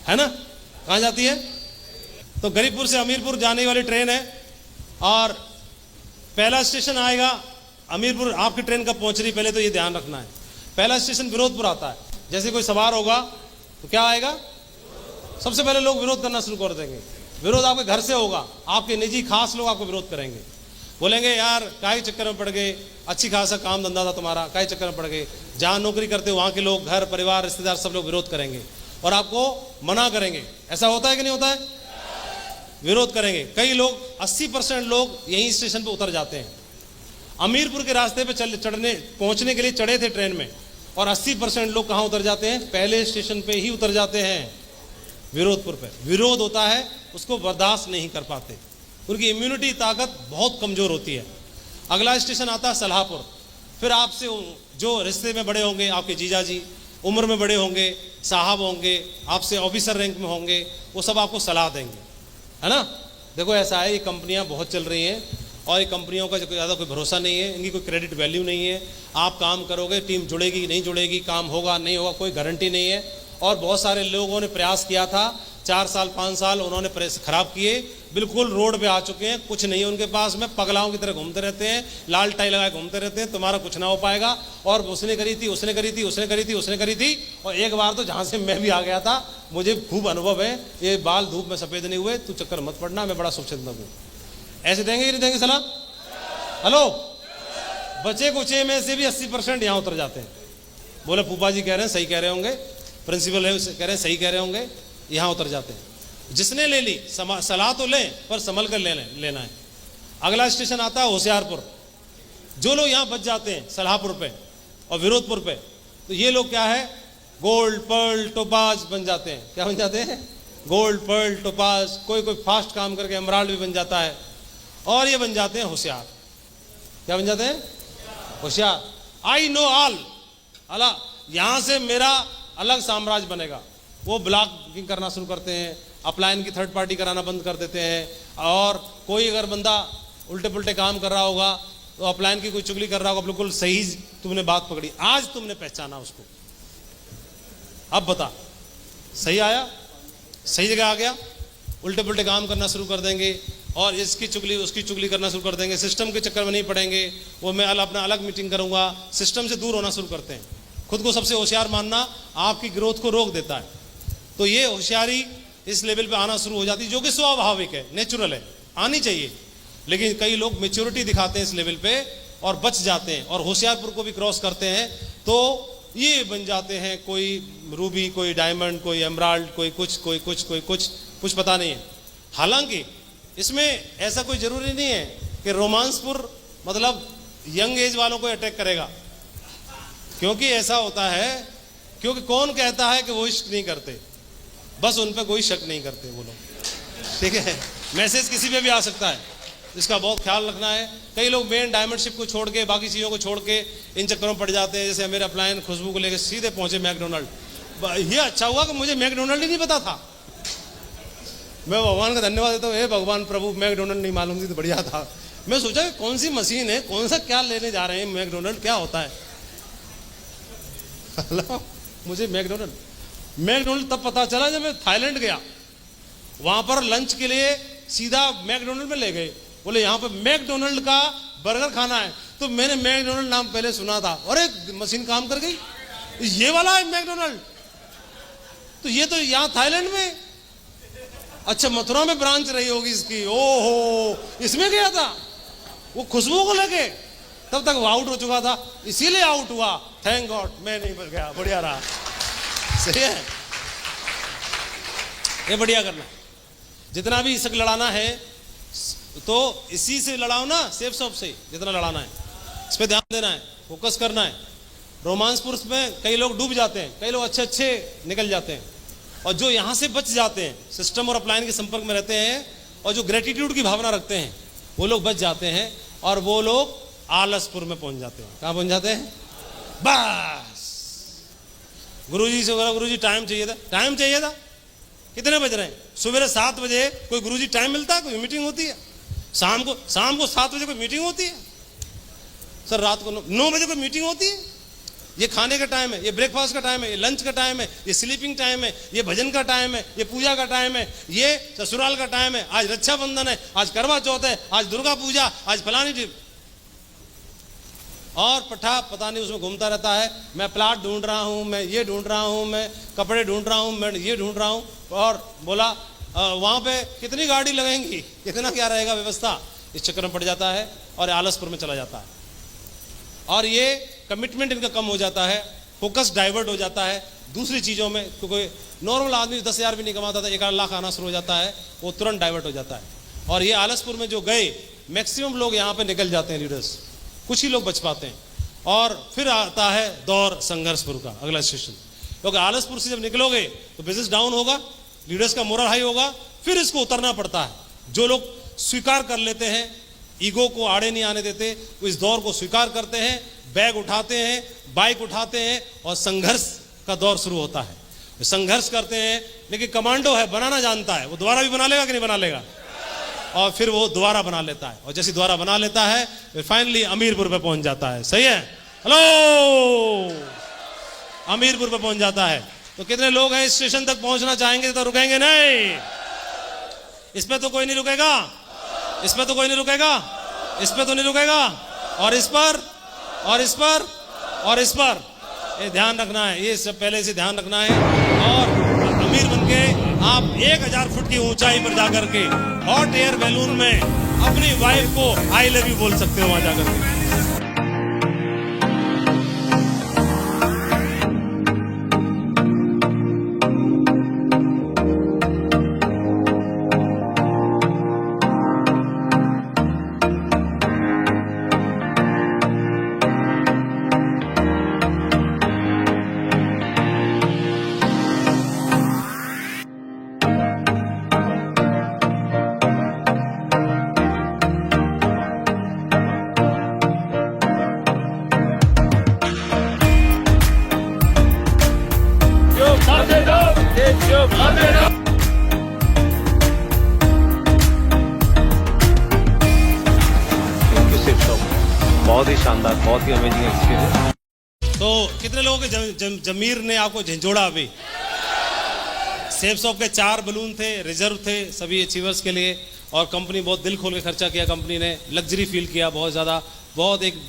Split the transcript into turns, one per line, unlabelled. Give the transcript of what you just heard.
है ना? कहाँ जाती है? तो गरीबपुर से अमीरपुर जाने वाली ट्रेन है और पहला स्टेशन आएगा अमीरपुर। आपकी ट्रेन कब पहुंच रही पहले तो ये ध्यान रखना है। पहला स्टेशन विरोधपुर आता है। जैसे कोई सवार होगा तो क्या आएगा? सबसे पहले लोग विरोध करना शुरू कर देंगे। विरोध आपके घर से होगा, आपके निजी खास लोग आपको विरोध करेंगे, बोलेंगे यार काहे चक्कर में पड़ गए, अच्छी खासा काम धंधा था तुम्हारा, काहे चक्कर में पड़ गए। जहाँ नौकरी करते हो वहाँ के लोग, घर परिवार रिश्तेदार सब लोग विरोध करेंगे और आपको मना करेंगे। ऐसा होता है कि नहीं होता है? विरोध करेंगे। कई लोग 80% लोग यहीं स्टेशन पर उतर जाते हैं। अमीरपुर के रास्ते पे पहुंचने के लिए चढ़े थे ट्रेन में और 80% लोग कहाँ उतर जाते हैं? पहले स्टेशन पे ही उतर जाते हैं, विरोधपुर पे। विरोध होता है, उसको बर्दाश्त नहीं कर पाते, उनकी इम्यूनिटी ताकत बहुत कमजोर होती है। अगला स्टेशन आता है सलाहपुर। फिर आपसे जो रिश्ते में बड़े होंगे, आपके जीजा जी उम्र में बड़े होंगे, साहब होंगे, आपसे ऑफिसर रैंक में होंगे, वो सब आपको सलाह देंगे, है ना? देखो ऐसा है, ये कंपनियां बहुत चल रही हैं और ये कंपनियों का ज़्यादा कोई भरोसा नहीं है, इनकी कोई क्रेडिट वैल्यू नहीं है। आप काम करोगे, टीम जुड़ेगी नहीं जुड़ेगी, काम होगा नहीं होगा, कोई गारंटी नहीं है। और बहुत सारे लोगों ने प्रयास किया था, 4 साल 5 साल उन्होंने प्रेस खराब किए, बिल्कुल रोड पे आ चुके हैं, कुछ नहीं है उनके पास में, पगलाओं की तरह घूमते रहते हैं, लाल टाई लगाए घूमते रहते हैं, तुम्हारा कुछ ना हो पाएगा। और उसने करी थी, उसने करी थी, उसने करी थी, उसने करी थी। और एक बार तो जहाँ से मैं भी आ गया था, मुझे खूब अनुभव है, ये बाल धूप में सफ़ेद नहीं हुए, तू चक्कर मत पड़ना, मैं बड़ा शुभचिंतक हूँ। ऐसे देंगे कि नहीं देंगे सलाह? हेलो, बचे कुचे में से भी 80% यहाँ उतर जाते हैं। बोले फूफा जी कह रहे हैं सही कह रहे होंगे, प्रिंसिपल है कह रहे हैं सही कह रहे होंगे, यहाँ उतर जाते हैं। जिसने ले ली सलाह तो लें पर संभल कर लेना है। अगला स्टेशन आता है होशियारपुर। जो लोग यहाँ बच जाते हैं सलाहपुर पे और विरोधपुर पे, तो ये लोग क्या है? गोल्ड पर्ल टोपाज बन जाते हैं। क्या बन जाते हैं? Gold pearl topaz. कोई फास्ट काम करके एमराल्ड भी बन जाता है। और ये बन जाते हैं होशियार। क्या बन जाते हैं? होशियार। आई नो ऑल, अला यहाँ से मेरा अलग साम्राज्य बनेगा। वो ब्लॉकिंग करना शुरू करते हैं, अपलाइन की थर्ड पार्टी कराना बंद कर देते हैं। और कोई अगर बंदा उल्टे पुल्टे काम कर रहा होगा तो अपलाइन की कोई चुगली कर रहा होगा, बिल्कुल सही तुमने बात पकड़ी, आज तुमने पहचाना उसको, अब बता सही आया, सही जगह आ गया। उल्टे पुल्टे काम करना शुरू कर देंगे और इसकी चुगली उसकी चुगली करना शुरू कर देंगे। सिस्टम के चक्कर में नहीं पड़ेंगे, वो मैं अपना अलग मीटिंग करूंगा, सिस्टम से दूर होना शुरू करते हैं। खुद को सबसे होशियार मानना आपकी ग्रोथ को रोक देता है। तो ये होशियारी इस लेवल पे आना शुरू हो जाती है, जो कि स्वाभाविक है, नेचुरल है, आनी चाहिए। लेकिन कई लोग मैच्योरिटी दिखाते हैं इस लेवल पे और बच जाते हैं और होशियारपुर को भी क्रॉस करते हैं, तो ये बन जाते हैं कोई रूबी, कोई डायमंड, कोई एमराल्ड, कोई कुछ पता नहीं है। हालांकि इसमें ऐसा कोई जरूरी नहीं है कि रोमांसपुर मतलब यंग एज वालों को अटैक करेगा, क्योंकि ऐसा होता है, क्योंकि कौन कहता है कि वो इश्क नहीं करते, बस उन पर कोई शक नहीं करते वो लोग, ठीक है? मैसेज किसी पे भी आ सकता है, इसका बहुत ख्याल रखना है। कई लोग मेन डायमंडशिप को छोड़ के, बाकी चीज़ों को छोड़ के इन चक्करों में पड़ जाते हैं। जैसे मेरे अपलायन खुशबू को लेकर सीधे पहुंचे मैकडोनल्ड। ये अच्छा हुआ कि मुझे मैकडोनल्ड ही नहीं पता था। मैं भगवान का धन्यवाद देता हूँ, हे भगवान प्रभु, मैकडोनल्ड नहीं मालूम थी तो बढ़िया था। मैं सोचा कौन सी मशीन है, कौन सा क्या लेने जा रहे हैं, मैकडोनल्ड क्या होता है। मुझे मैकडोनल्ड तब पता चला जब मैं थाईलैंड गया, वहां पर लंच के लिए सीधा मैकडोनल्ड में ले गए। बोले यहाँ पे मैकडोनल्ड का बर्गर खाना है, तो मैंने मैकडोनल्ड नाम पहले सुना था, और एक मशीन काम कर गई, ये वाला है मैकडोनल्ड, तो ये तो यहाँ थाईलैंड में, अच्छा मथुरा में ब्रांच रही होगी इसकी, ओहो इसमें गया था वो खुशबू को लेके, तब तक वो आउट हो चुका था, इसीलिए आउट हुआ। थैंक गॉड मैं नहीं बच गया, बढ़िया रहा। सही है, ये बढ़िया करना। जितना भी इसक लड़ाना है तो इसी से लड़ाओ ना, सेफ शॉप से जितना लड़ाना है, इस पे ध्यान देना है, फोकस करना है। रोमांसपुर में कई लोग डूब जाते हैं, कई लोग अच्छे निकल जाते हैं, और जो यहाँ से बच जाते हैं, सिस्टम और अपलाइन के संपर्क में रहते हैं और जो ग्रेटिट्यूड की भावना रखते हैं, वो लोग बच जाते हैं और वो लोग आलसपुर में पहुंच जाते हैं। कहाँ पहुंच जाते हैं? बस गुरुजी से बोला, गुरुजी टाइम चाहिए था। कितने बज रहे हैं? सुबह 7 बजे कोई गुरुजी टाइम मिलता है? कोई मीटिंग होती है? शाम को 7 बजे कोई मीटिंग होती है? सर रात को 9 बजे कोई मीटिंग होती है? ये खाने का टाइम है, ये ब्रेकफास्ट का टाइम है, ये लंच का टाइम है, ये स्लीपिंग टाइम है, ये भजन का टाइम है, ये पूजा का टाइम है, ये ससुराल का टाइम है, आज रक्षाबंधन है, आज करवा चौथ है, आज दुर्गा पूजा, आज फलानी जी। और पता नहीं उसमें घूमता रहता है, मैं प्लाट ढूंढ रहा हूं, मैं ये ढूंढ रहा हूं, मैं कपड़े ढूंढ रहा हूं, मैं ये ढूंढ रहा हूं। और बोला वहां पे कितनी गाड़ी लगेंगी, कितना क्या रहेगा व्यवस्था, इस चक्कर में पड़ जाता है और आलसपुर में चला जाता है। और ये कमिटमेंट इनका कम हो जाता है, फोकस डाइवर्ट हो जाता है दूसरी चीज़ों में। क्योंकि नॉर्मल आदमी 10,000 भी नहीं कमाता था, 1 लाख आना शुरू हो जाता है, वो तुरंत डाइवर्ट हो जाता है। और ये आलसपुर में जो गए, मैक्सिमम लोग यहाँ पे निकल जाते हैं लीडर्स, कुछ ही लोग बच पाते हैं। और फिर आता है दौर संघर्षपुर का अगला स्टेशन, क्योंकि आलसपुर से जब निकलोगे तो बिजनेस डाउन होगा, लीडर्स का मोरल हाई होगा, फिर इसको उतरना पड़ता है। जो लोग स्वीकार कर लेते हैं, ईगो को आड़े नहीं आने देते, वो इस दौर को स्वीकार करते हैं, बैग उठाते हैं, बाइक उठाते हैं और संघर्ष का दौर शुरू होता है। संघर्ष करते हैं, लेकिन कमांडो है, बनाना जानता है, वो दोबारा भी बना लेगा कि नहीं बना लेगा, और फिर वो दोबारा बना लेता है। और जैसे दोबारा बना लेता है फिर फाइनली अमीरपुर पे पहुंच जाता है। सही है, हेलो, अमीरपुर पे पहुंच जाता है। तो कितने लोग हैं इस स्टेशन तक पहुंचना चाहेंगे तो रुकेंगे नहीं? इसमें तो कोई नहीं रुकेगा, इसमें तो कोई नहीं रुकेगा, इसमें तो नहीं रुकेगा, और इस पर और इस पर और इस पर, ये ध्यान रखना है, ये सब पहले से ध्यान रखना है। और अमीर बनके आप 1000 फुट की ऊंचाई पर जाकर के हॉट एयर बैलून में अपनी वाइफ को आई लव यू बोल सकते हो वहां जाकर के।
बहुत ही शानदार, बहुत ही अमेजिंग एक्सपीरियंस।
तो कितने लोगों के जमीर ने आपको झंझोड़ा? अभी सेफ शॉप के 4 बलून थे, रिजर्व थे सभी अचीवर्स के लिए, और कंपनी बहुत दिल खोल के खर्चा किया, कंपनी ने लग्जरी फील किया बहुत ज़्यादा, बहुत एक